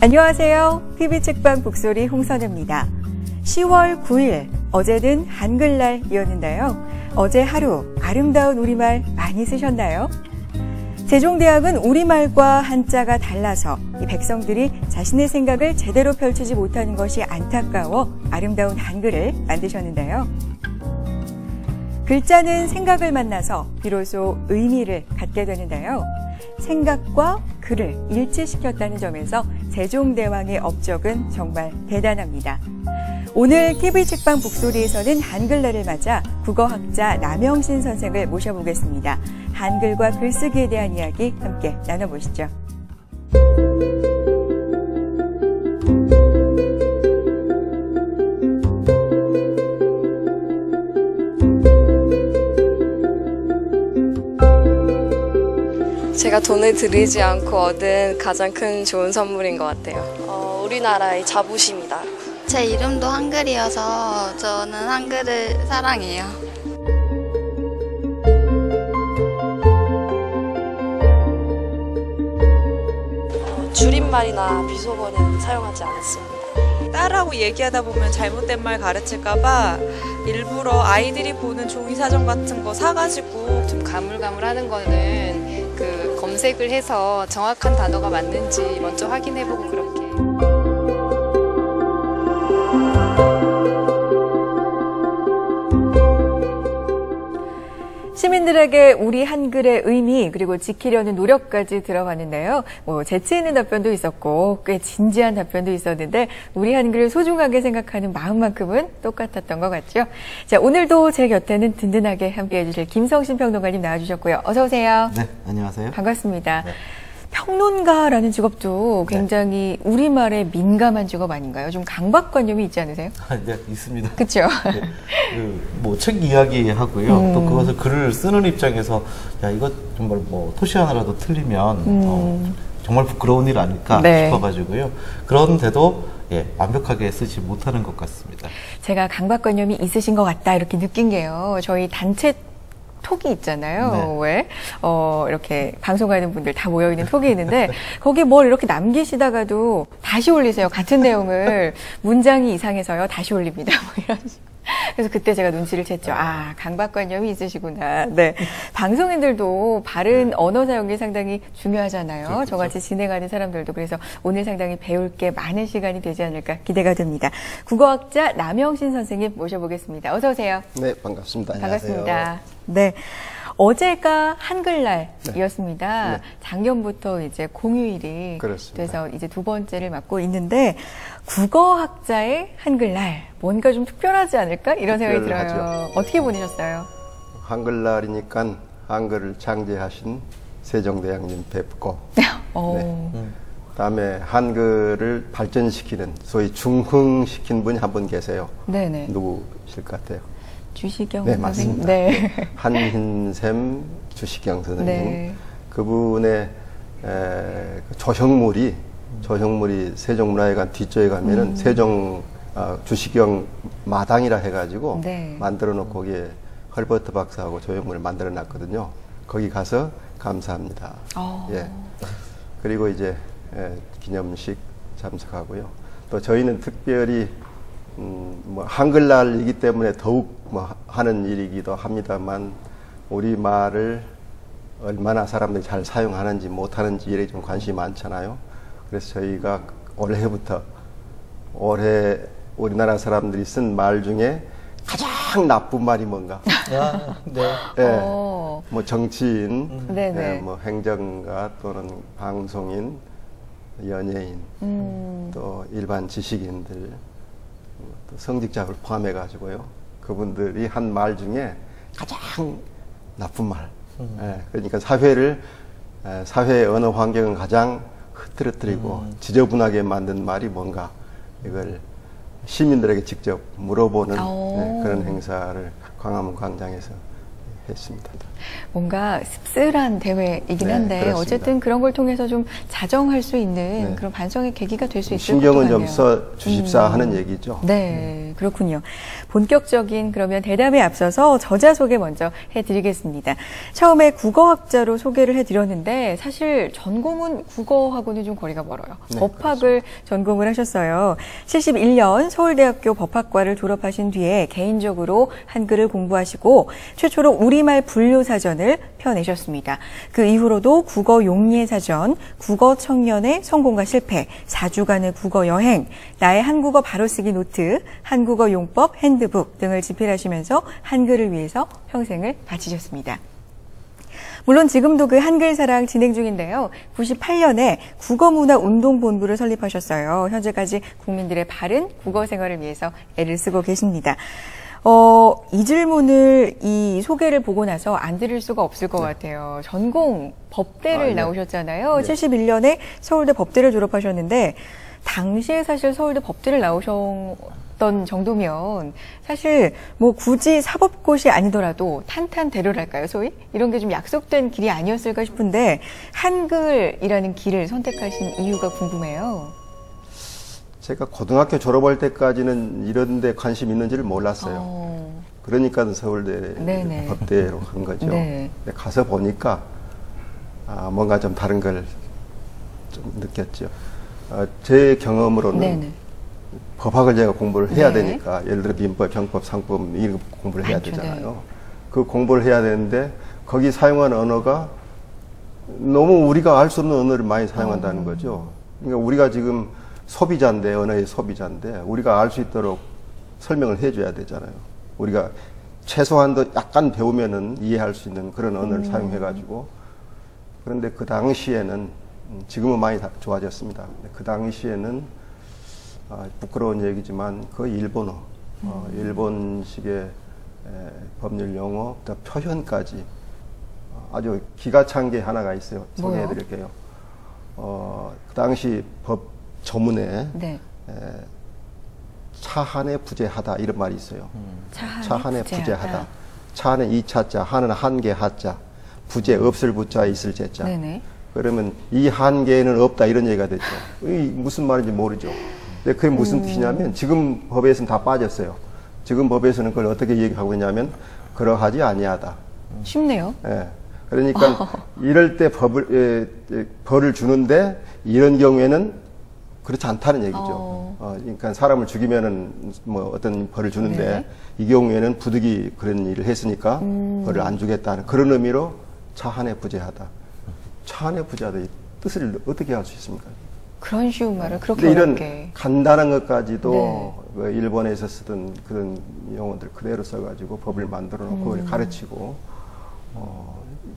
안녕하세요. TV책방 북소리 홍선우입니다. 10월 9일, 어제는 한글날이었는데요. 어제 하루 아름다운 우리말 많이 쓰셨나요? 세종대왕은 우리말과 한자가 달라서 이 백성들이 자신의 생각을 제대로 펼치지 못하는 것이 안타까워 아름다운 한글을 만드셨는데요. 글자는 생각을 만나서 비로소 의미를 갖게 되는데요. 생각과 글을 일치시켰다는 점에서 세종대왕의 업적은 정말 대단합니다. 오늘 TV책방 북소리에서는 한글날을 맞아 국어학자 남영신 선생을 모셔보겠습니다. 한글과 글쓰기에 대한 이야기 함께 나눠보시죠. 제가 돈을 들이지 않고 얻은 가장 큰 좋은 선물인 것 같아요. 우리나라의 자부심이다. 제 이름도 한글이어서 저는 한글을 사랑해요. 줄임말이나 비속어는 사용하지 않았습니다. 딸하고 얘기하다 보면 잘못된 말 가르칠까봐 일부러 아이들이 보는 종이 사전 같은 거 사가지고 좀 가물가물하는 거는 그 검색을 해서 정확한 단어가 맞는지 먼저 확인해보고 그렇게. 시민들에게 우리 한글의 의미 그리고 지키려는 노력까지 들어봤는데요. 재치 있는 답변도 있었고 꽤 진지한 답변도 있었는데 우리 한글을 소중하게 생각하는 마음만큼은 똑같았던 것 같죠. 자, 오늘도 제 곁에는 든든하게 함께해 주실 김성신 평론가님 나와주셨고요. 어서 오세요. 네, 안녕하세요. 반갑습니다. 네. 평론가라는 직업도 굉장히 우리말에 민감한 직업 아닌가요? 좀 강박관념이 있지 않으세요? 네, 있습니다. 그렇죠. 네, 책 이야기하고요. 또 그것을 글을 쓰는 입장에서 야 이거 정말 토시 하나라도 틀리면 정말 부끄러운 일 아닐까 싶어가지고요. 그런데도 완벽하게 쓰지 못하는 것 같습니다. 제가 강박관념이 있으신 것 같다 이렇게 느낀 게요. 저희 단체 톡이 있잖아요. 왜? 이렇게 방송하는 분들 다 모여있는 톡이 있는데, 거기 뭘 이렇게 남기시다가도 다시 올리세요. 같은 내용을. 문장이 이상해서요. 다시 올립니다. 이런 식으로. 그래서 그때 제가 눈치를 챘죠. 아, 강박관념이 있으시구나. 네. 방송인들도 바른 언어 사용이 상당히 중요하잖아요. 그렇죠. 저같이 진행하는 사람들도. 그래서 오늘 상당히 배울 게 많은 시간이 되지 않을까 기대가 됩니다. 국어학자 남영신 선생님 모셔보겠습니다. 어서 오세요. 네, 반갑습니다. 반갑습니다. 네. 어제가 한글날이었습니다. 네. 작년부터 이제 공휴일이 그렇습니다. 돼서 이제 두 번째를 맞고 있는데 국어학자의 한글날 뭔가 좀 특별하지 않을까 이런 생각이 특별하죠. 들어요. 어떻게 보내셨어요? 한글날이니까 한글을 창제하신 세종대왕님 뵙고 그다음에 한글을 발전시키는 소위 중흥시킨 분이 한 분 계세요. 네네. 누구실 것 같아요? 주시경 네, 선생님. 맞습니다. 네. 한흰샘 주시경 선생님. 네. 그분의 조형물이 세종문화회관 뒤쪽에 가면은 세종 주시경 마당이라 해가지고 만들어 놓고 거기에 헐버트 박사하고 조형물을 만들어 놨거든요. 거기 가서 감사합니다. 예. 그리고 이제 기념식 참석하고요. 또 저희는 특별히 한글날이기 때문에 더욱 하는 일이기도 합니다만 우리 말을 얼마나 사람들이 잘 사용하는지 못하는지 일에 좀 관심이 많잖아요. 그래서 저희가 올해부터 올해 우리나라 사람들이 쓴 말 중에 가장 나쁜 말이 뭔가? 뭐 정치인, 뭐 행정가 또는 방송인, 연예인, 또 일반 지식인들, 또 성직자를 포함해 가지고요. 그분들이 한 말 중에 가장 나쁜 말. 그러니까 사회의 언어 환경을 가장 흐트러뜨리고 지저분하게 만든 말이 뭔가 이걸 시민들에게 직접 물어보는 그런 행사를 광화문 광장에서 했습니다. 뭔가 씁쓸한 대회이긴 한데 그렇습니다. 어쨌든 그런 걸 통해서 좀 자정할 수 있는 그런 반성의 계기가 될 수 있을 것 같네요. 신경은 좀 써 주십사 하는 얘기죠. 네, 그렇군요. 본격적인 그러면 대담에 앞서서 저자 소개 먼저 해드리겠습니다. 처음에 국어학자로 소개를 해드렸는데 사실 전공은 국어하고는 좀 거리가 멀어요. 법학을 전공을 하셨어요. 71년 서울대학교 법학과를 졸업하신 뒤에 개인적으로 한글을 공부하시고 최초로 우리말 분류사전을 펴내셨습니다. 그 이후로도 국어 용례사전, 국어 청년의 성공과 실패, 4주간의 국어 여행, 나의 한국어 바로쓰기 노트, 한국어 용법 핸드북 등을 집필하시면서 한글을 위해서 평생을 바치셨습니다. 물론 지금도 그 한글 사랑 진행 중인데요. 98년에 국어문화운동본부를 설립하셨어요. 현재까지 국민들의 바른 국어 생활을 위해서 애를 쓰고 계십니다. 이 질문을, 이 소개를 보고 나서 안 드릴 수가 없을 것 같아요. 전공 법대를 나오셨잖아요. 71년에 서울대 법대를 졸업하셨는데 당시에 사실 서울대 법대를 나오셨던 정도면 사실 뭐 굳이 사법고시 아니더라도 탄탄대로랄까요, 소위? 이런 게 좀 약속된 길이 아니었을까 싶은데 한글이라는 길을 선택하신 이유가 궁금해요. 제가 고등학교 졸업할 때까지는 이런 데 관심 있는지를 몰랐어요. 그러니까 서울대 법대로 간 거죠. 근데 가서 보니까 뭔가 좀 다른 걸 좀 느꼈죠. 제 경험으로는 법학을 제가 공부를 해야 되니까 예를 들어 민법, 형법, 상법 이런 거 공부를 해야 되잖아요. 그 공부를 해야 되는데 거기 사용하는 언어가 너무 우리가 알 수 없는 언어를 많이 사용한다는 거죠. 그러니까 우리가 지금 소비자인데, 언어의 소비자인데 우리가 알 수 있도록 설명을 해줘야 되잖아요. 우리가 최소한도 약간 배우면은 이해할 수 있는 그런 언어를 사용해가지고. 그런데 그 당시에는 지금은 많이 좋아졌습니다. 그 당시에는 부끄러운 얘기지만 거의 일본어, 일본식의 법률 용어, 표현까지 아주 기가 찬 게 하나가 있어요. 소개해드릴게요. 그 당시 법 조문에 차한에 부재하다 이런 말이 있어요. 차한에 부재하다. 차는 이차자, 한은 한계 하자, 부재 없을 부자 있을 제자. 그러면 이 한계는 없다 이런 얘기가 됐죠. 이 무슨 말인지 모르죠. 근데 그게 무슨 뜻이냐면 지금 법에서는 다 빠졌어요. 지금 법에서는 그걸 어떻게 얘기하고 있냐면 그러하지 아니하다. 쉽네요. 그러니까 이럴 때 벌을 주는데 이런 경우에는 그렇지 않다는 얘기죠. 그러니까 사람을 죽이면은 뭐 어떤 벌을 주는데 이 경우에는 부득이 그런 일을 했으니까 벌을 안 주겠다는 그런 의미로 차한에 부재하다. 차한에 부재하다 이 뜻을 어떻게 할 수 있습니까? 그런 쉬운 말을 그렇게 이런 어렵게. 간단한 것까지도 그 일본에서 쓰던 그런 용어들 그대로 써가지고 법을 만들어 놓고 그걸 가르치고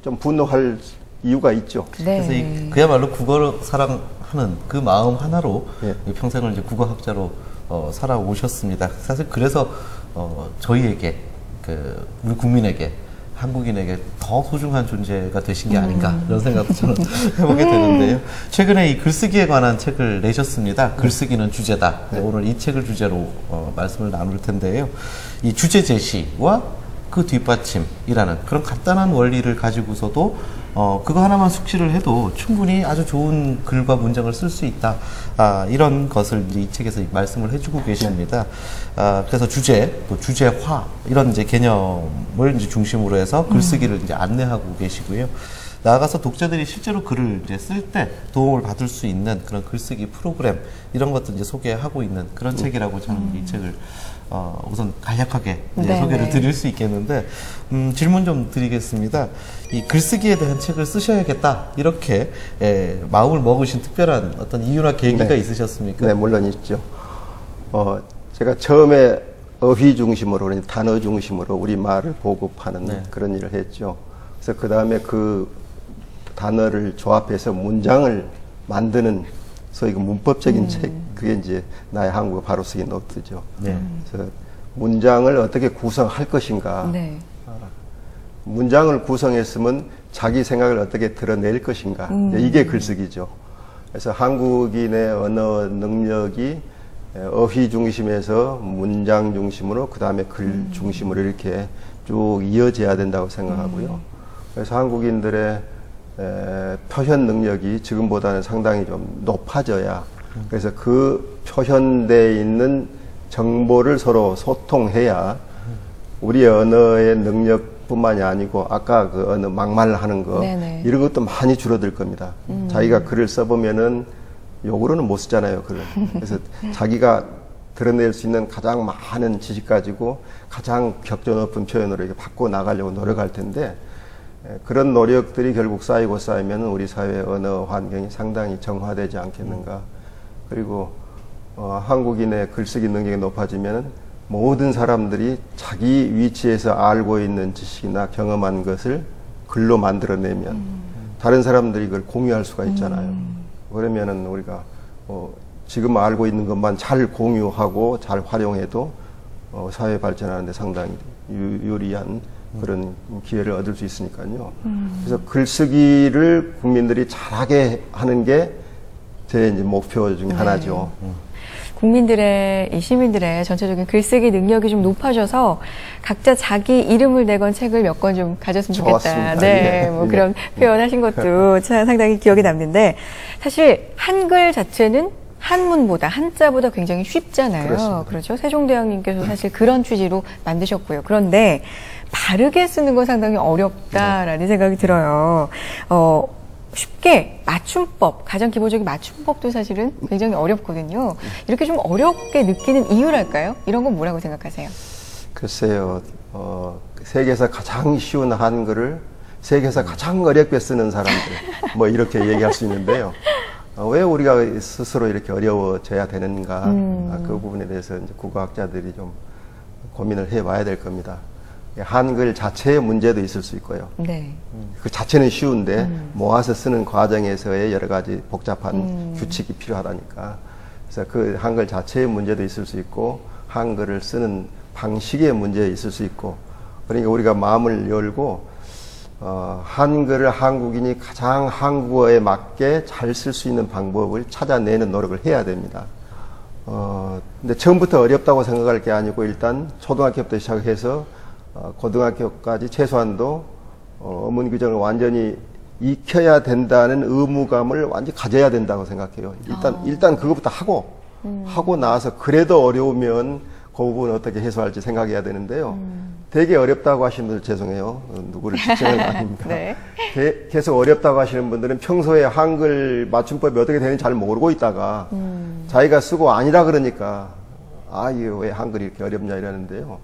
좀 분노할 이유가 있죠. 그래서 그야말로 국어를 사랑하는 그 마음 하나로 평생을 이제 국어학자로 살아오셨습니다. 사실 그래서 저희에게 우리 국민에게 한국인에게 더 소중한 존재가 되신 게 아닌가 이런 생각도 저는 해보게 되는데요. 최근에 이 글쓰기에 관한 책을 내셨습니다. 글쓰기는 주제다. 오늘 이 책을 주제로 말씀을 나눌 텐데요. 이 주제 제시와 그 뒷받침이라는 그런 간단한 원리를 가지고서도 그거 하나만 숙지를 해도 충분히 아주 좋은 글과 문장을 쓸 수 있다. 이런 것을 이제 이 책에서 말씀을 해주고 계십니다. 그래서 주제, 또 주제화 이런 이제 개념을 이제 중심으로 해서 글쓰기를 이제 안내하고 계시고요. 나아가서 독자들이 실제로 글을 이제 쓸 때 도움을 받을 수 있는 그런 글쓰기 프로그램 이런 것들 이제 소개하고 있는 그런 책이라고 저는 이 책을 우선 간략하게 소개를 드릴 수 있겠는데 질문 좀 드리겠습니다. 이 글쓰기에 대한 책을 쓰셔야겠다 이렇게 마음을 먹으신 특별한 어떤 이유나 계기가 있으셨습니까? 네, 물론 있죠. 제가 처음에 어휘 중심으로 단어 중심으로 우리 말을 보급하는 그런 일을 했죠. 그래서 그 다음에 그 단어를 조합해서 문장을 만드는 소위 그 문법적인 책, 그게 이제 나의 한국어 바로쓰기 노트죠. 그래서 문장을 어떻게 구성할 것인가. 문장을 구성했으면 자기 생각을 어떻게 드러낼 것인가. 이게 글쓰기죠. 그래서 한국인의 언어 능력이 어휘 중심에서 문장 중심으로 그 다음에 글 중심으로 이렇게 쭉 이어져야 된다고 생각하고요. 그래서 한국인들의 표현 능력이 지금보다는 상당히 좀 높아져야, 그래서 그 표현되어 있는 정보를 서로 소통해야 우리 언어의 능력뿐만이 아니고 아까 그 언어 막말하는 거 네네. 이런 것도 많이 줄어들 겁니다. 자기가 글을 써보면은 욕으로는 못 쓰잖아요, 글을. 그래서 자기가 드러낼 수 있는 가장 많은 지식 가지고 가장 격조 높은 표현으로 이렇게 바꿔 나가려고 노력할 텐데, 그런 노력들이 결국 쌓이고 쌓이면 우리 사회의 언어 환경이 상당히 정화되지 않겠는가. 그리고 한국인의 글쓰기 능력이 높아지면 모든 사람들이 자기 위치에서 알고 있는 지식이나 경험한 것을 글로 만들어내면 다른 사람들이 그걸 공유할 수가 있잖아요. 그러면은 우리가 지금 알고 있는 것만 잘 공유하고 잘 활용해도 사회 발전하는 데 상당히 유리한 그런 기회를 얻을 수 있으니까요. 그래서 글쓰기를 국민들이 잘하게 하는 게 제 이제 목표 중에 하나죠. 국민들의, 이 시민들의 전체적인 글쓰기 능력이 좀 높아져서 각자 자기 이름을 내건 책을 몇 권 좀 가졌으면 좋겠다. 좋았습니다. 네, 뭐 그런 표현하신 것도 상당히 기억에 남는데, 사실 한글 자체는 한문보다, 한자보다 굉장히 쉽잖아요. 그렇습니다. 그렇죠. 세종대왕님께서 사실 그런 취지로 만드셨고요. 그런데 바르게 쓰는 건 상당히 어렵다라는 생각이 들어요. 쉽게 맞춤법, 가장 기본적인 맞춤법도 사실은 굉장히 어렵거든요. 이렇게 좀 어렵게 느끼는 이유랄까요? 이런 건 뭐라고 생각하세요? 글쎄요, 세계에서 가장 쉬운 한글을 세계에서 가장 어렵게 쓰는 사람들, 뭐 이렇게 얘기할 수 있는데요. 왜 우리가 스스로 이렇게 어려워져야 되는가, 그 부분에 대해서 이제 국어학자들이 좀 고민을 해봐야 될 겁니다. 한글 자체의 문제도 있을 수 있고요. 네. 그 자체는 쉬운데 모아서 쓰는 과정에서의 여러 가지 복잡한 규칙이 필요하다니까. 그래서 그 한글 자체의 문제도 있을 수 있고 한글을 쓰는 방식의 문제 있을 수 있고, 그러니까 우리가 마음을 열고 한글을 한국인이 가장 한국어에 맞게 잘 쓸 수 있는 방법을 찾아내는 노력을 해야 됩니다. 근데 처음부터 어렵다고 생각할 게 아니고 일단 초등학교부터 시작해서 고등학교까지 최소한도 어문 규정을 완전히 익혀야 된다는 의무감을 완전히 가져야 된다고 생각해요. 일단 그것부터 하고 나서 그래도 어려우면 그 부분을 어떻게 해소할지 생각해야 되는데요. 되게 어렵다고 하시는 분들 죄송해요. 누구를 지칭하는 거 아닙니다. 네. 계속 어렵다고 하시는 분들은 평소에 한글 맞춤법이 어떻게 되는지 잘 모르고 있다가 자기가 쓰고 아니라 그러니까 이게 왜 한글이 이렇게 어렵냐 이러는데요.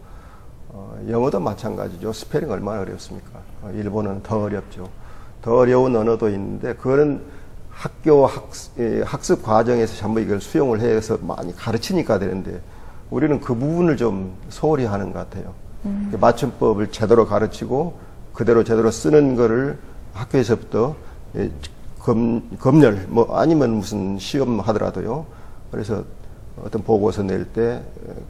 영어도 마찬가지죠. 스페링 얼마나 어렵습니까? 일본어는 더 어렵죠. 더 어려운 언어도 있는데 그거는 학교 학습 과정에서 전부 이걸 수용을 해서 많이 가르치니까 되는데 우리는 그 부분을 좀 소홀히 하는 것 같아요. 맞춤법을 제대로 가르치고 그대로 제대로 쓰는 거를 학교에서부터 검열 아니면 무슨 시험 하더라도요. 그래서 어떤 보고서 낼 때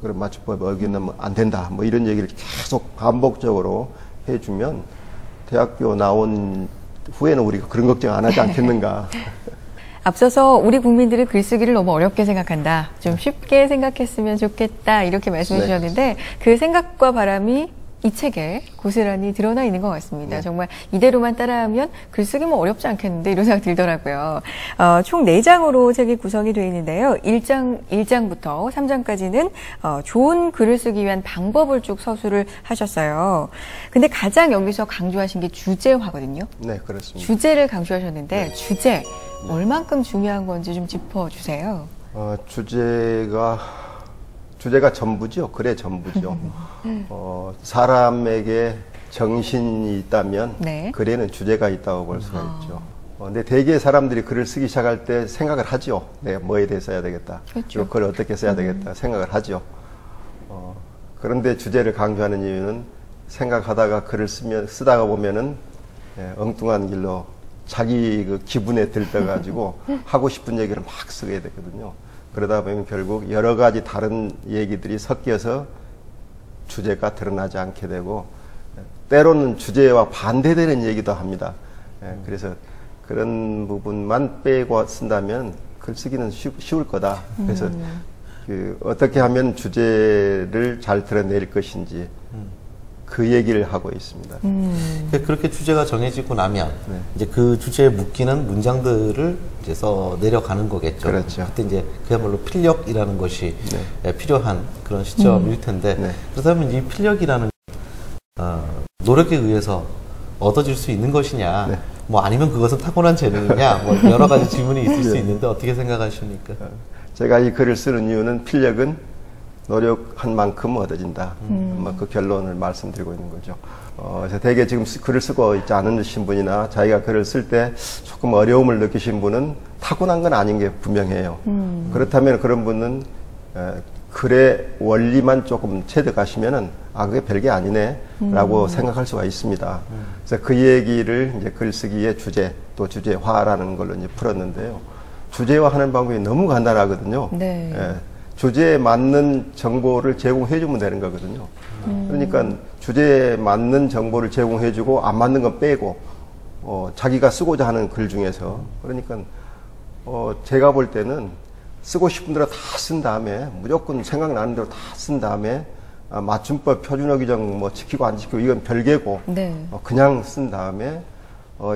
그런 맞춤법에 어기면 안 된다 이런 얘기를 계속 반복적으로 해주면 대학교 나온 후에는 우리가 그런 걱정 안 하지 않겠는가. 앞서서 우리 국민들은 글쓰기를 너무 어렵게 생각한다. 좀 쉽게 생각했으면 좋겠다. 이렇게 말씀해 주셨는데 그 생각과 바람이 이 책에 고스란히 드러나 있는 것 같습니다. 네. 정말 이대로만 따라하면 글쓰기 뭐 어렵지 않겠는데 이런 생각 들더라고요. 총 4장으로 책이 구성이 되어 있는데요. 1장부터 3장까지는 좋은 글을 쓰기 위한 방법을 쭉 서술을 하셨어요. 근데 가장 여기서 강조하신 게 주제화거든요. 네, 그렇습니다. 주제를 강조하셨는데 주제 얼만큼 중요한 건지 좀 짚어주세요. 주제가 전부죠. 글의 전부죠. 사람에게 정신이 있다면 네. 글에는 주제가 있다고 볼 수가 있죠. 근데 대개 사람들이 글을 쓰기 시작할 때 생각을 하죠. 내가 뭐에 대해 써야 되겠다. 그렇죠. 글을 어떻게 써야 되겠다. 생각을 하죠. 그런데 주제를 강조하는 이유는 생각하다가 글을 쓰다가 보면은 엉뚱한 길로 자기 그 기분에 들떠가지고 하고 싶은 얘기를 막 쓰게 되거든요. 그러다 보면 결국 여러 가지 다른 얘기들이 섞여서 주제가 드러나지 않게 되고 때로는 주제와 반대되는 얘기도 합니다. 그래서 그런 부분만 빼고 쓴다면 글쓰기는 쉬울 거다. 그래서 어떻게 하면 주제를 잘 드러낼 것인지 그 얘기를 하고 있습니다. 그렇게 주제가 정해지고 나면 이제 그 주제에 묶이는 문장들을 이제 써 내려가는 거겠죠. 그렇죠. 그때 이제 그야말로 필력이라는 것이 필요한 그런 시점일 텐데 그렇다면 이 필력이라는 노력에 의해서 얻어질 수 있는 것이냐, 뭐 아니면 그것은 타고난 재능이냐, 뭐 여러 가지 질문이 있을 수 있는데 어떻게 생각하십니까? 제가 이 글을 쓰는 이유는 필력은 노력한 만큼 얻어진다. 그 결론을 말씀드리고 있는 거죠. 그래서 대개 지금 글을 쓰고 있지 않으신 분이나 자기가 글을 쓸 때 조금 어려움을 느끼신 분은 타고난 건 아닌 게 분명해요. 그렇다면 그런 분은 글의 원리만 조금 체득하시면은 그게 별게 아니네 라고 생각할 수가 있습니다. 그래서 그 얘기를 이제 글쓰기의 주제 또 주제화라는 걸로 이제 풀었는데요. 주제화하는 방법이 너무 간단하거든요. 주제에 맞는 정보를 제공해 주면 되는 거거든요. 그러니까 주제에 맞는 정보를 제공해 주고 안 맞는 건 빼고 자기가 쓰고자 하는 글 중에서 그러니까 제가 볼 때는 쓰고 싶은 대로 다 쓴 다음에 무조건 생각나는 대로 다 쓴 다음에 맞춤법 표준어 규정 뭐 지키고 안 지키고 이건 별개고 그냥 쓴 다음에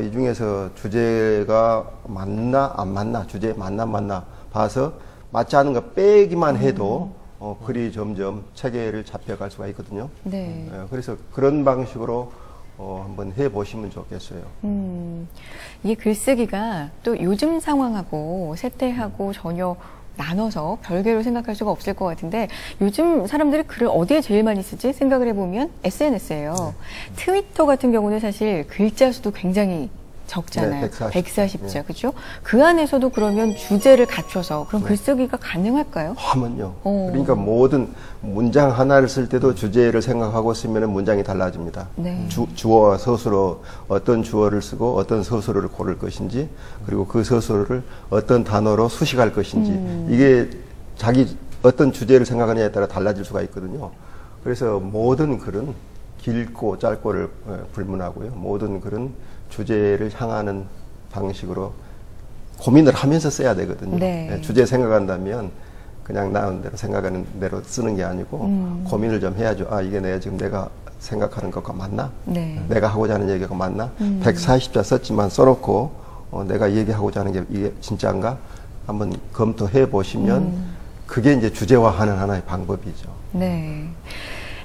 이 중에서 주제가 맞나 안 맞나 주제에 맞나 안 맞나 봐서 맞지 않은 거 빼기만 해도 글이 점점 체계를 잡혀갈 수가 있거든요. 그래서 그런 방식으로 한번 해보시면 좋겠어요. 이게 글쓰기가 또 요즘 상황하고 세대하고 전혀 나눠서 별개로 생각할 수가 없을 것 같은데 요즘 사람들이 글을 어디에 제일 많이 쓰지 생각을 해보면 SNS예요. 트위터 같은 경우는 사실 글자 수도 굉장히 적잖아요. 140자, 그죠? 그 안에서도 그러면 주제를 갖춰서 그럼 글쓰기가 가능할까요? 하면요. 그러니까 모든 문장 하나를 쓸 때도 주제를 생각하고 쓰면 문장이 달라집니다. 주어와 서술어, 어떤 주어를 쓰고 어떤 서술어를 고를 것인지 그리고 그 서술어를 어떤 단어로 수식할 것인지 이게 자기 어떤 주제를 생각하느냐에 따라 달라질 수가 있거든요. 그래서 모든 글은 길고 짧고를 불문하고요. 모든 글은 주제를 향하는 방식으로 고민을 하면서 써야 되거든요. 주제 생각한다면 그냥 나온 대로 생각하는 대로 쓰는 게 아니고 고민을 좀 해야죠. 이게 내가 생각하는 것과 맞나? 내가 하고자 하는 얘기가 맞나? 140자 썼지만 써놓고 내가 얘기하고자 하는 게 이게 진짜인가? 한번 검토해 보시면 그게 이제 주제화하는 하나의 방법이죠.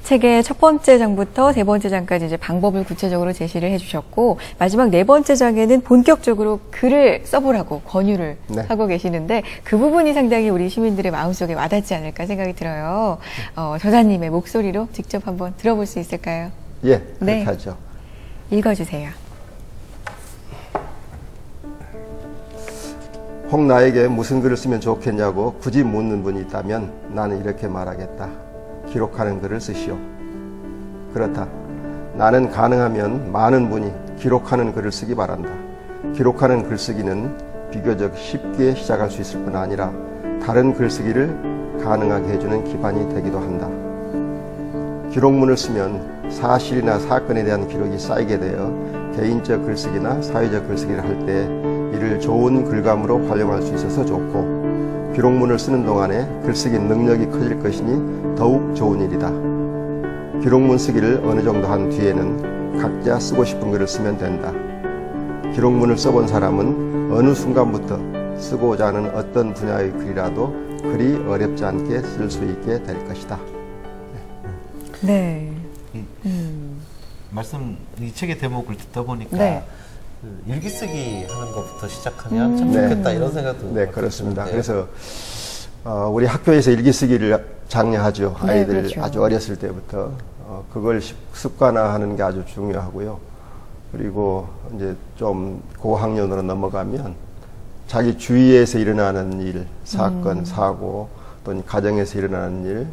책의 첫 번째 장부터 세 번째 장까지 이제 방법을 구체적으로 제시를 해주셨고 마지막 네 번째 장에는 본격적으로 글을 써보라고 권유를 하고 계시는데 그 부분이 상당히 우리 시민들의 마음속에 와닿지 않을까 생각이 들어요. 저자님의 목소리로 직접 한번 들어볼 수 있을까요? 예, 그렇게 하죠. 읽어주세요. 혹 나에게 무슨 글을 쓰면 좋겠냐고 굳이 묻는 분이 있다면 나는 이렇게 말하겠다. 기록하는 글을 쓰시오. 그렇다. 나는 가능하면 많은 분이 기록하는 글을 쓰기 바란다. 기록하는 글쓰기는 비교적 쉽게 시작할 수 있을 뿐 아니라 다른 글쓰기를 가능하게 해주는 기반이 되기도 한다. 기록문을 쓰면 사실이나 사건에 대한 기록이 쌓이게 되어 개인적 글쓰기나 사회적 글쓰기를 할 때 이를 좋은 글감으로 활용할 수 있어서 좋고 기록문을 쓰는 동안에 글쓰기 능력이 커질 것이니 더욱 좋은 일이다. 기록문 쓰기를 어느 정도 한 뒤에는 각자 쓰고 싶은 글을 쓰면 된다. 기록문을 써본 사람은 어느 순간부터 쓰고자 하는 어떤 분야의 글이라도 그리 어렵지 않게 쓸 수 있게 될 것이다. 이 책의 대목을 듣다 보니까 일기 쓰기 하는 것부터 시작하면 참 좋겠다 이런 생각도 그렇습니다. 그래서 우리 학교에서 일기 쓰기를 장려하죠. 아이들 아주 어렸을 때부터 그걸 습관화하는 게 아주 중요하고요. 그리고 이제 좀 고학년으로 넘어가면 자기 주위에서 일어나는 일, 사건, 사고 또는 가정에서 일어나는 일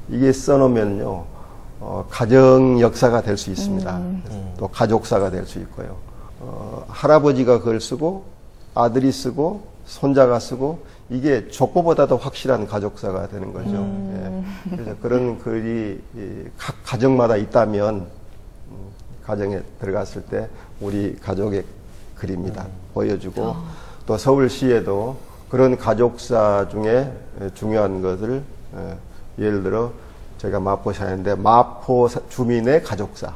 이게 써놓으면요 가정 역사가 될 수 있습니다. 또 가족사가 될 수 있고요. 할아버지가 그걸 쓰고 아들이 쓰고 손자가 쓰고 이게 족보보다도 확실한 가족사가 되는 거죠. 그래서 그런 글이 각 가정마다 있다면 가정에 들어갔을 때 우리 가족의 글입니다. 보여주고 또 서울시에도 그런 가족사 중에 중요한 것을 예를 들어 저희가 마포 사는데 마포 주민의 가족사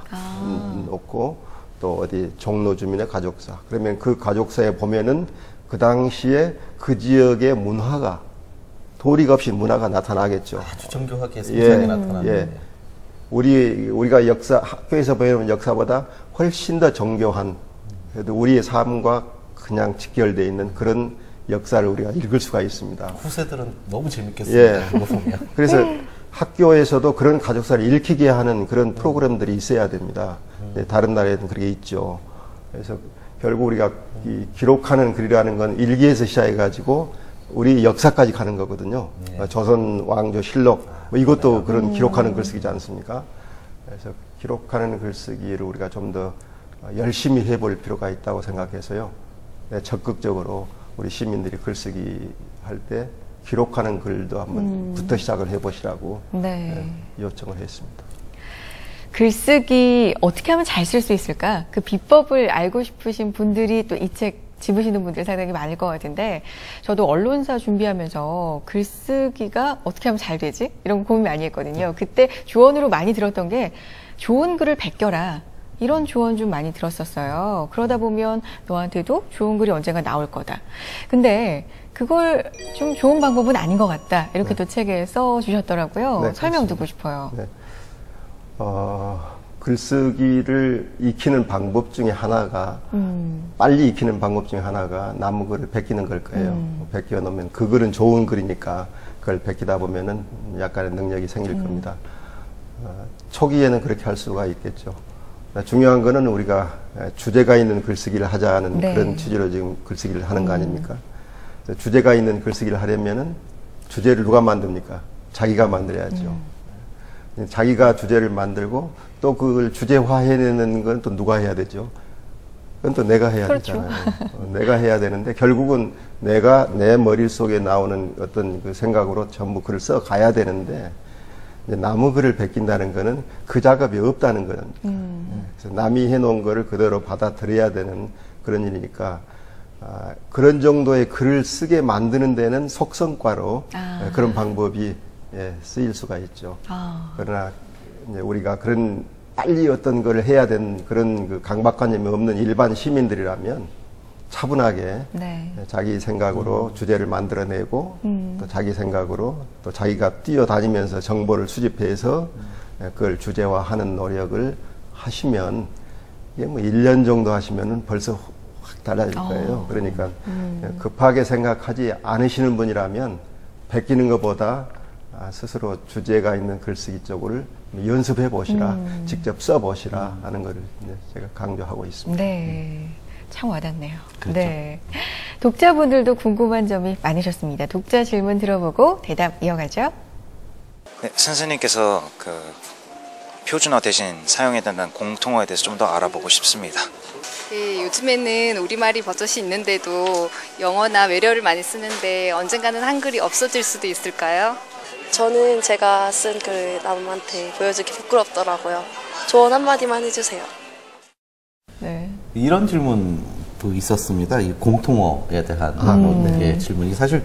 놓고 또 어디 종로 주민의 가족사. 그러면 그 가족사에 보면은 그 당시에 그 지역의 문화가 도리가 없이 문화가 나타나겠죠. 아주 정교하게 생생하게 나타나는. 예. 우리가 역사, 학교에서 배우는 역사보다 훨씬 더 정교한, 그래도 우리의 삶과 그냥 직결되어 있는 그런 역사를 우리가 읽을 수가 있습니다. 후세들은 너무 재밌겠어요. 예. 그거 보면. 그래서 학교에서도 그런 가족사를 읽히게 하는 그런 프로그램들이 있어야 됩니다. 다른 나라에는 그게 있죠. 그래서 결국 우리가 이 기록하는 글이라는 건 일기에서 시작해가지고 우리 역사까지 가는 거거든요. 조선 왕조 실록, 뭐 이것도 그런 기록하는 글쓰기지 않습니까? 그래서 기록하는 글쓰기를 우리가 좀 더 열심히 해볼 필요가 있다고 생각해서요. 적극적으로 우리 시민들이 글쓰기 할 때 기록하는 글도 한번부터 시작을 해보시라고 요청을 했습니다. 글쓰기 어떻게 하면 잘 쓸 수 있을까? 그 비법을 알고 싶으신 분들이 또 이 책 집으시는 분들 상당히 많을 것 같은데, 저도 언론사 준비하면서 글쓰기가 어떻게 하면 잘 되지? 이런 고민 많이 했거든요. 그때 조언으로 많이 들었던 게 좋은 글을 베껴라. 이런 조언 좀 많이 들었었어요. 그러다 보면 너한테도 좋은 글이 언젠가 나올 거다. 근데 그걸 좀 좋은 방법은 아닌 것 같다. 이렇게 또 책에 써주셨더라고요. 설명 듣고 싶어요. 글쓰기를 익히는 방법 중에 하나가 빨리 익히는 방법 중에 하나가 나무 글을 베끼는 걸 거예요. 베끼어 놓으면 그 글은 좋은 글이니까 그걸 베끼다 보면은 약간의 능력이 생길 겁니다. 초기에는 그렇게 할 수가 있겠죠. 중요한 거는 우리가 주제가 있는 글쓰기를 하자는 그런 취지로 지금 글쓰기를 하는 거 아닙니까? 주제가 있는 글쓰기를 하려면은 주제를 누가 만듭니까? 자기가 만들어야죠. 자기가 주제를 만들고 또 그걸 주제화해내는 건 또 누가 해야 되죠? 그건 또 내가 해야 되잖아요. 내가 해야 되는데 결국은 내가 내 머릿속에 나오는 어떤 그 생각으로 전부 글을 써 가야 되는데, 이제 나무 글을 베낀다는 거는 그 작업이 없다는 거는 그래서 남이 해놓은 거를 그대로 받아들여야 되는 그런 일이니까, 그런 정도의 글을 쓰게 만드는 데는 속성과로 그런 방법이 쓰일 수가 있죠. 그러나 이제 우리가 그런 빨리 어떤 걸 해야 되는 그런 그 강박관념이 없는 일반 시민들이라면 차분하게 자기 생각으로 주제를 만들어내고 또 자기 생각으로 또 자기가 뛰어다니면서 정보를 수집해서 그걸 주제화하는 노력을 하시면, 이게 뭐 1년 정도 하시면은 벌써 확 달라질 거예요. 그러니까 급하게 생각하지 않으시는 분이라면 베끼는 것보다 스스로 주제가 있는 글쓰기 쪽을 연습해 보시라, 직접 써 보시라 하는 것을 제가 강조하고 있습니다. 네, 참 와닿네요. 그렇죠. 네, 독자분들도 궁금한 점이 많으셨습니다. 독자 질문 들어보고 대답 이어가죠. 네, 선생님께서 그 표준어 대신 사용해야 된다는 공통어에 대해서 좀 더 알아보고 싶습니다. 네, 요즘에는 우리말이 버젓이 있는데도 영어나 외래어를 많이 쓰는데 언젠가는 한글이 없어질 수도 있을까요? 저는 제가 쓴 글 남한테 보여주기 부끄럽더라고요. 조언 한마디만 해주세요. 네. 이런 질문도 있었습니다. 이 공통어에 대한 질문이 사실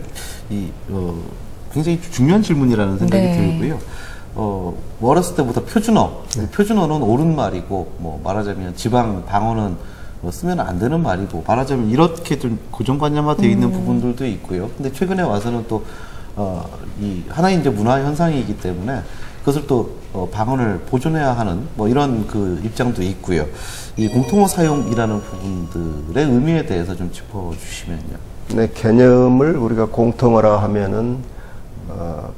굉장히 중요한 질문이라는 생각이 들고요. 어렸을 때부터 표준어는 옳은 말이고, 뭐 말하자면 지방 방언은 쓰면 안 되는 말이고, 말하자면 이렇게 좀 고정관념화되어 있는 부분들도 있고요. 근데 최근에 와서는 또 이 하나의 이제 문화 현상이기 때문에 그것을 또 방언을 보존해야 하는 뭐 이런 그 입장도 있고요. 이 공통어 사용이라는 부분들의 의미에 대해서 좀 짚어주시면요. 네, 개념을 우리가 공통어라 하면은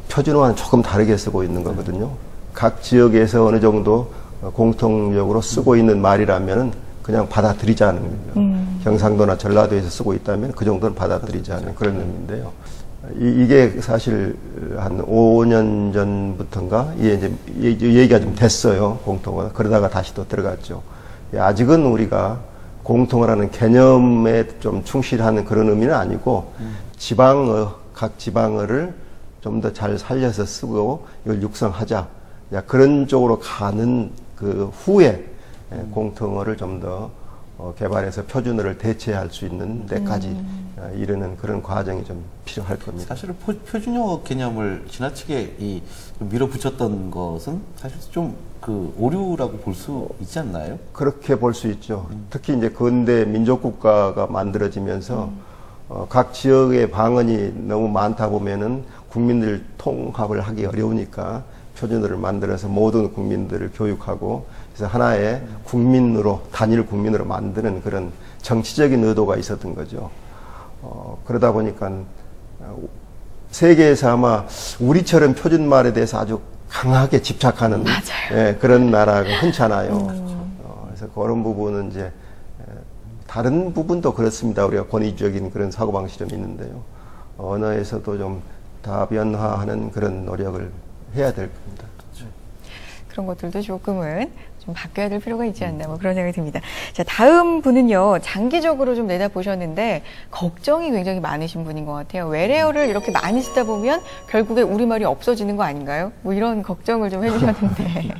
표준어와는 조금 다르게 쓰고 있는 거거든요. 각 지역에서 어느 정도 공통적으로 쓰고 있는 말이라면은 그냥 받아들이자는 거예요. 경상도나 전라도에서 쓰고 있다면 그 정도는 받아들이자는 그런 의미인데요. 이게 사실 한 5년 전부터인가 이제 얘기가 좀 됐어요, 공통어. 그러다가 다시 또 들어갔죠. 아직은 우리가 공통어라는 개념에 좀 충실하는 그런 의미는 아니고, 지방어, 각 지방어를 좀 더 잘 살려서 쓰고 이걸 육성하자, 그런 쪽으로 가는 그 후에 공통어를 좀 더 개발해서 표준어를 대체할 수 있는 데까지 이르는 그런 과정이 좀 필요할 겁니다. 사실은 표준어 개념을 지나치게 밀어붙였던 것은 사실 좀 그 오류라고 볼 수 있지 않나요? 그렇게 볼 수 있죠. 특히 이제 근대 민족국가가 만들어지면서 각 지역의 방언이 너무 많다 보면은 국민들 통합을 하기 어려우니까 표준어를 만들어서 모든 국민들을 교육하고 그래서 하나의 국민으로 단일 국민으로 만드는 그런 정치적인 의도가 있었던 거죠. 그러다 보니까 세계에서 아마 우리처럼 표준말에 대해서 아주 강하게 집착하는 그런 나라가 흔치 않아요. 그래서 그런 부분은 이제 다른 부분도 그렇습니다. 우리가 권위적인 그런 사고방식이 좀 있는데요. 언어에서도 좀 다변화하는 그런 노력을 해야 될 겁니다. 그런 것들도 조금은 좀 바뀌어야 될 필요가 있지 않나 뭐 그런 생각이 듭니다. 자, 다음 분은요. 장기적으로 좀 내다보셨는데 걱정이 굉장히 많으신 분인 것 같아요. 외래어를 이렇게 많이 쓰다 보면 결국에 우리말이 없어지는 거 아닌가요? 뭐 이런 걱정을 좀 해주셨는데.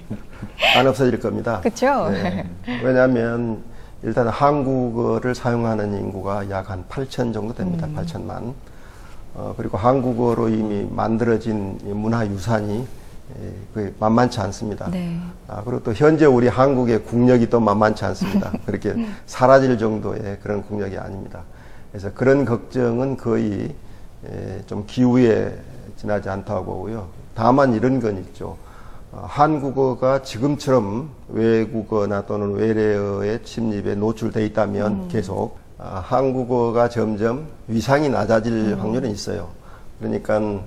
안 없어질 겁니다. 그렇죠? 네. 왜냐하면 일단 한국어를 사용하는 인구가 약 한 8천 정도 됩니다. 8천만. 그리고 한국어로 이미 만들어진 문화유산이 만만치 않습니다. 네. 그리고 또 현재 우리 한국의 국력이 또 만만치 않습니다. 그렇게 사라질 정도의 그런 국력이 아닙니다. 그래서 그런 걱정은 거의 좀 기우에 지나지 않다고 보고요. 다만 이런 건 있죠. 한국어가 지금처럼 외국어나 또는 외래어의 침입에 노출돼 있다면 계속 한국어가 점점 위상이 낮아질 확률은 있어요. 그러니까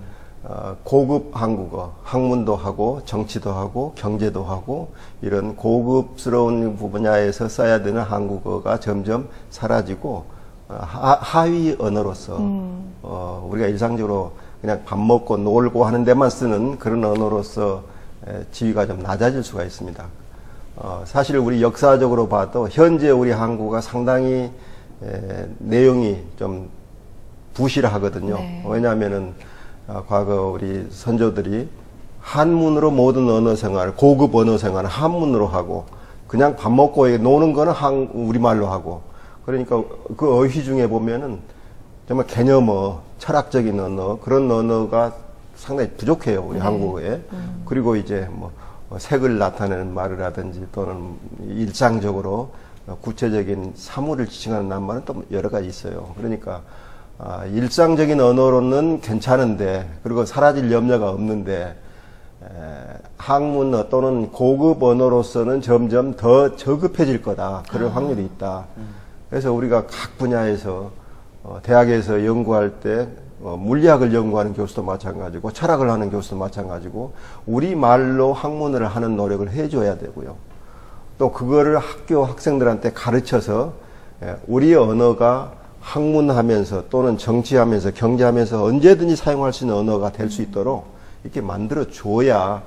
고급 한국어, 학문도 하고 정치도 하고 경제도 하고 이런 고급스러운 분야에서 써야 되는 한국어가 점점 사라지고 하위 언어로서 우리가 일상적으로 그냥 밥 먹고 놀고 하는 데만 쓰는 그런 언어로서 지위가 좀 낮아질 수가 있습니다. 사실 우리 역사적으로 봐도 현재 우리 한국어가 상당히 내용이 좀 부실하거든요. 네. 왜냐하면은 과거 우리 선조들이 한문으로 모든 언어 생활, 고급 언어 생활을 한문으로 하고 그냥 밥 먹고 노는 거는 우리말로 하고 그러니까 그 어휘 중에 보면은 정말 개념어, 철학적인 언어 그런 언어가 상당히 부족해요 우리 한국어에. 그리고 이제 뭐 색을 나타내는 말이라든지 또는 일상적으로 구체적인 사물을 지칭하는 낱말은 또 여러 가지 있어요. 그러니까 일상적인 언어로는 괜찮은데 그리고 사라질 염려가 없는데 학문어 또는 고급 언어로서는 점점 더 저급해질 거다. 그럴 확률이 있다. 그래서 우리가 각 분야에서 대학에서 연구할 때 물리학을 연구하는 교수도 마찬가지고 철학을 하는 교수도 마찬가지고 우리말로 학문을 하는 노력을 해줘야 되고요. 또 그거를 학교 학생들한테 가르쳐서 우리 언어가 학문하면서 또는 정치하면서 경제하면서 언제든지 사용할 수 있는 언어가 될 수 있도록 이렇게 만들어 줘야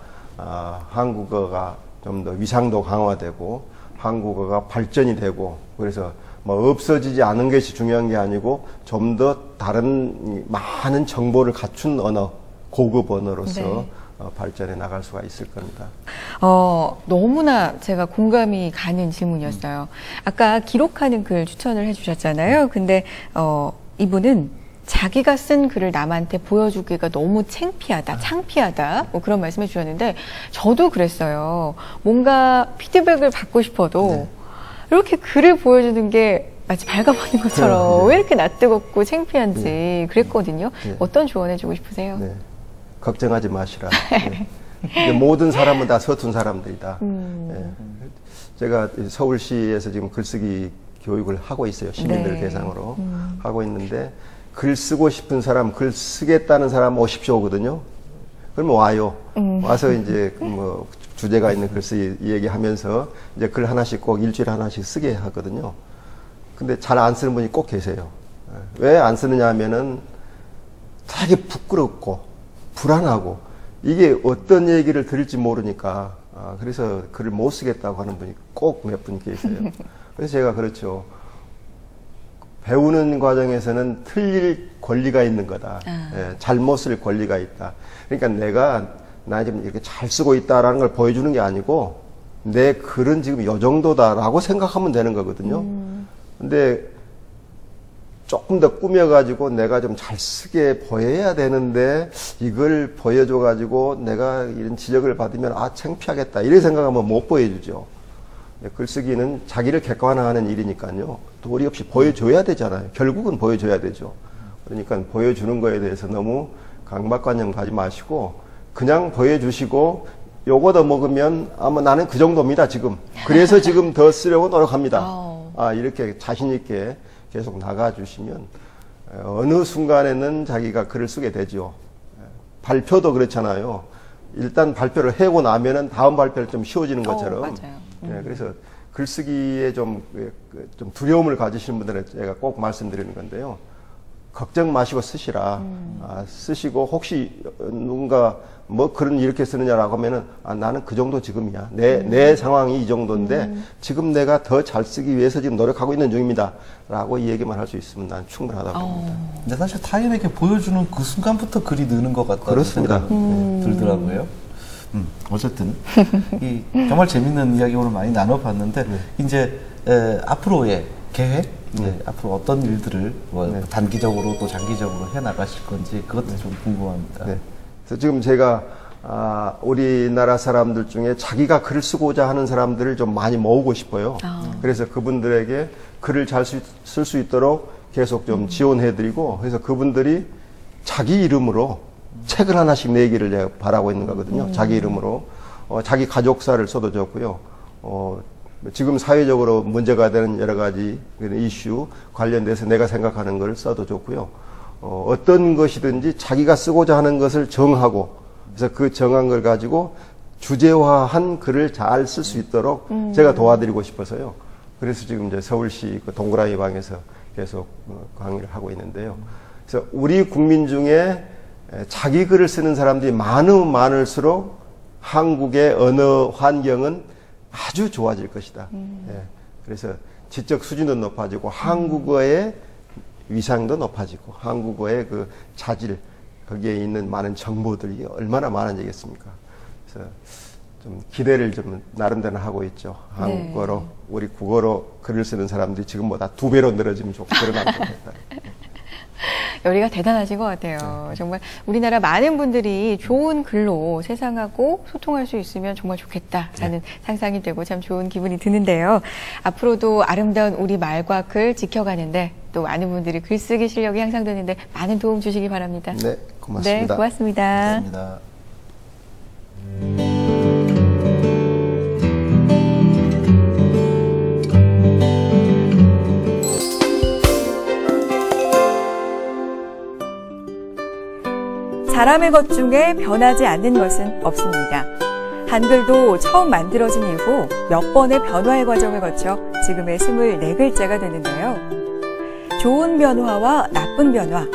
한국어가 좀 더 위상도 강화되고 한국어가 발전이 되고 그래서 뭐 없어지지 않은 것이 중요한 게 아니고 좀 더 다른 많은 정보를 갖춘 언어, 고급 언어로서 네. 발전해 나갈 수가 있을 겁니다. 너무나 제가 공감이 가는 질문이었어요. 아까 기록하는 글 추천을 해주셨잖아요. 근데 이분은 자기가 쓴 글을 남한테 보여주기가 너무 창피하다, 창피하다 뭐 그런 말씀해 주셨는데 저도 그랬어요. 뭔가 피드백을 받고 싶어도 네. 이렇게 글을 보여주는 게 마치 발가벗는 것처럼 왜 이렇게 낯뜨겁고 창피한지 그랬거든요. 어떤 조언해주고 싶으세요? 네. 걱정하지 마시라. 네. 모든 사람은 다 서툰 사람들이다. 네. 제가 서울시에서 지금 글쓰기 교육을 하고 있어요. 시민들 네. 대상으로 하고 있는데 글 쓰고 싶은 사람, 글 쓰겠다는 사람 오십시오거든요. 그러면 와요. 와서 이제 뭐 주제가 있는 글쓰기 얘기하면서 이제 글 하나씩 꼭 일주일에 하나씩 쓰게 하거든요. 근데 잘 안 쓰는 분이 꼭 계세요. 왜 안 쓰느냐 하면은 되게 부끄럽고 불안하고 이게 어떤 얘기를 들을지 모르니까 그래서 글을 못 쓰겠다고 하는 분이 꼭 몇 분 계세요. 그래서 제가 그렇죠. 배우는 과정에서는 틀릴 권리가 있는 거다. 예, 잘못 쓸 권리가 있다. 그러니까 내가 나 지금 이렇게 잘 쓰고 있다라는 걸 보여주는 게 아니고 내 글은 지금 이 정도다라고 생각하면 되는 거거든요. 근데 조금 더 꾸며가지고 내가 좀 잘 쓰게 보여야 되는데 이걸 보여줘가지고 내가 이런 지적을 받으면 아 창피하겠다 이렇게 생각하면 못 보여주죠. 글쓰기는 자기를 객관화하는 일이니까요. 도리 없이 보여줘야 되잖아요. 결국은 보여줘야 되죠. 그러니까 보여주는 거에 대해서 너무 강박관념 가지 마시고 그냥 보여주시고 요거 더 먹으면 아마 나는 그 정도입니다 지금. 그래서 지금 더 쓰려고 노력합니다. 이렇게 자신 있게 계속 나가주시면 어느 순간에는 자기가 글을 쓰게 되죠. 발표도 그렇잖아요. 일단 발표를 해고 나면은 다음 발표를 좀 쉬워지는 것처럼. 맞아요. 그래서 글쓰기에 좀 두려움을 가지시는 분들은 제가 꼭 말씀드리는 건데요. 걱정 마시고 쓰시라. 쓰시고 혹시 누군가 뭐 그런 이렇게 쓰느냐라고 하면은 나는 그 정도 지금이야. 내 상황이 이 정도인데 지금 내가 더 잘 쓰기 위해서 지금 노력하고 있는 중입니다. 라고 이 얘기만 할 수 있으면 난 충분하다고 봅니다. 근데 사실 타인에게 보여주는 그 순간부터 글이 느는 것 같다는 그렇습니다. 생각이 들더라고요. 어쨌든 정말 재밌는 이야기 오늘 많이 나눠봤는데 이제 앞으로의 계획, 앞으로 어떤 일들을 단기적으로 또 장기적으로 해 나가실 건지 그것도 좀 궁금합니다. 그래서 지금 제가 우리나라 사람들 중에 자기가 글을 쓰고자 하는 사람들을 좀 많이 모으고 싶어요. 그래서 그분들에게 글을 잘 쓸 수 있도록 계속 좀 지원해드리고 그래서 그분들이 자기 이름으로 책을 하나씩 내기를 제가 바라고 있는 거거든요. 자기 이름으로. 자기 가족사를 써도 좋고요. 지금 사회적으로 문제가 되는 여러 가지 이슈 관련돼서 내가 생각하는 걸 써도 좋고요. 어떤 것이든지 자기가 쓰고자 하는 것을 정하고 그래서 그 정한 걸 가지고 주제화한 글을 잘 쓸 수 있도록 제가 도와드리고 싶어서요. 그래서 지금 이제 서울시 그 동그라미 방에서 계속 강의를 하고 있는데요. 그래서 우리 국민 중에 자기 글을 쓰는 사람들이 많으면 많을수록 한국의 언어 환경은 아주 좋아질 것이다. 그래서 지적 수준도 높아지고 한국어의 위상도 높아지고 한국어의 그 자질 거기에 있는 많은 정보들이 얼마나 많아지겠습니까? 그래서 좀 기대를 좀 나름대로 하고 있죠. 한국어로 우리 국어로 글을 쓰는 사람들이 지금보다 2배로 늘어지면 좋고 그러면 좋겠다. 열의가 대단하신 것 같아요. 정말 우리나라 많은 분들이 좋은 글로 세상하고 소통할 수 있으면 정말 좋겠다라는 상상이 되고 참 좋은 기분이 드는데요. 앞으로도 아름다운 우리 말과 글 지켜가는데 또 많은 분들이 글쓰기 실력이 향상되는데 많은 도움 주시기 바랍니다. 네, 고맙습니다. 네, 고맙습니다. 감사합니다. 사람의 것 중에 변하지 않는 것은 없습니다. 한글도 처음 만들어진 이후 몇 번의 변화의 과정을 거쳐 지금의 24글자가 되는데요. 좋은 변화와 나쁜 변화,